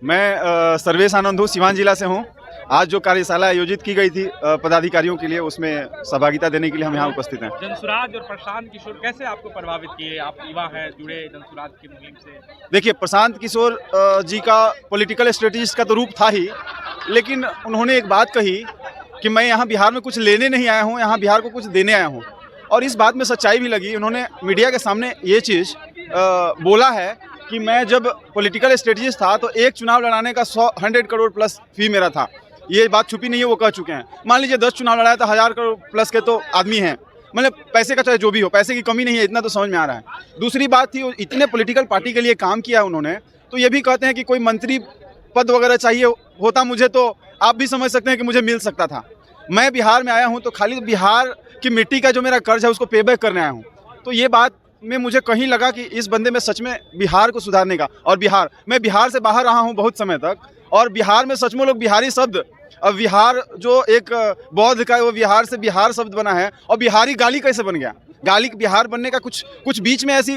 मैं सर्वेश आनंद हूँ, सिवान जिला से हूँ। आज जो कार्यशाला आयोजित की गई थी पदाधिकारियों के लिए, उसमें सहभागिता देने के लिए हम यहाँ उपस्थित हैं। जनसुराज और प्रशांत किशोर कैसे आपको प्रभावित किए? आप युवा हैं, जुड़े जनसुराज की मुहिम से। देखिए, प्रशांत किशोर जी का पॉलिटिकल स्ट्रेटजिस्ट का तो रूप था ही, लेकिन उन्होंने एक बात कही कि मैं यहाँ बिहार में कुछ लेने नहीं आया हूँ, यहाँ बिहार को कुछ देने आया हूँ। और इस बात में सच्चाई भी लगी। उन्होंने मीडिया के सामने ये चीज़ बोला है कि मैं जब पॉलिटिकल स्ट्रेटजिस्ट था तो एक चुनाव लड़ाने का 100 करोड़ प्लस फी मेरा था। ये बात छुपी नहीं है, वो कह चुके हैं। मान लीजिए 10 चुनाव लड़ाया तो 1000 करोड़ प्लस के तो आदमी हैं। मतलब पैसे का चाहे जो भी हो, पैसे की कमी नहीं है, इतना तो समझ में आ रहा है। दूसरी बात थी, इतने पॉलिटिकल पार्टी के लिए काम किया उन्होंने, तो ये भी कहते हैं कि कोई मंत्री पद वगैरह चाहिए होता मुझे तो आप भी समझ सकते हैं कि मुझे मिल सकता था। मैं बिहार में आया हूँ तो खाली बिहार की मिट्टी का जो मेरा कर्ज है उसको पे बैक करने आया हूँ। तो ये बात में मुझे कहीं लगा कि इस बंदे में सच में बिहार को सुधारने का, और मैं बिहार से बाहर रहा हूँ बहुत समय तक, और बिहार में सच में लोग बिहारी शब्द, अब बिहार जो एक बौद्ध का है वो बिहार से बिहार शब्द बना है, और बिहारी गाली कैसे बन गया? गाली बिहार बनने का कुछ बीच में ऐसी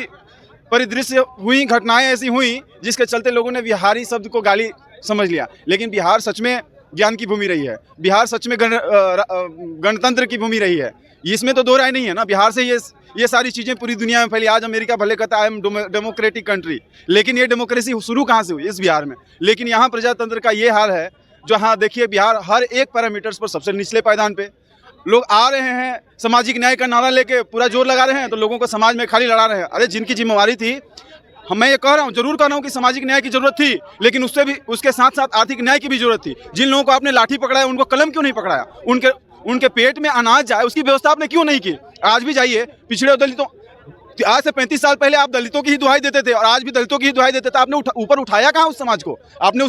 परिदृश्य हुई, घटनाएं ऐसी हुई जिसके चलते लोगों ने बिहारी शब्द को गाली समझ लिया। लेकिन बिहार सच में ज्ञान की भूमि रही है, बिहार सच में गणतंत्र की भूमि रही है। इसमें तो दो राय नहीं है ना। बिहार से ये सारी चीज़ें पूरी दुनिया में फैली। आज अमेरिका भले कहता है आई एम डेमोक्रेटिक कंट्री, लेकिन ये डेमोक्रेसी शुरू कहाँ से हुई? इस बिहार में। लेकिन यहाँ प्रजातंत्र का ये हाल है, जहाँ देखिए बिहार हर एक पैरामीटर्स पर सबसे निचले पायदान पे लोग आ रहे हैं। सामाजिक न्याय का नारा लेके पूरा जोर लगा रहे हैं, तो लोगों को समाज में खाली लड़ा रहे हैं। अरे जिनकी जिम्मेवारी थी, मैं ये कह रहा हूँ, जरूर कह रहा हूँ कि सामाजिक न्याय की जरूरत थी, लेकिन उसके साथ साथ आर्थिक न्याय की भी जरूरत थी। जिन लोगों को आपने लाठी पकड़ाया उनको कलम क्यों नहीं पकड़ाया? उनके पेट में अनाज जाए उसकी व्यवस्था आपने क्यों नहीं की? आज भी जाइए पिछड़े दलितों, आज से 35 साल पहले आप दलितों की ही दुहाई देते थे और आज भी दलितों की ही दुहाई देते थे। आपने ऊपर उठाया कहाँ उस समाज को? आपने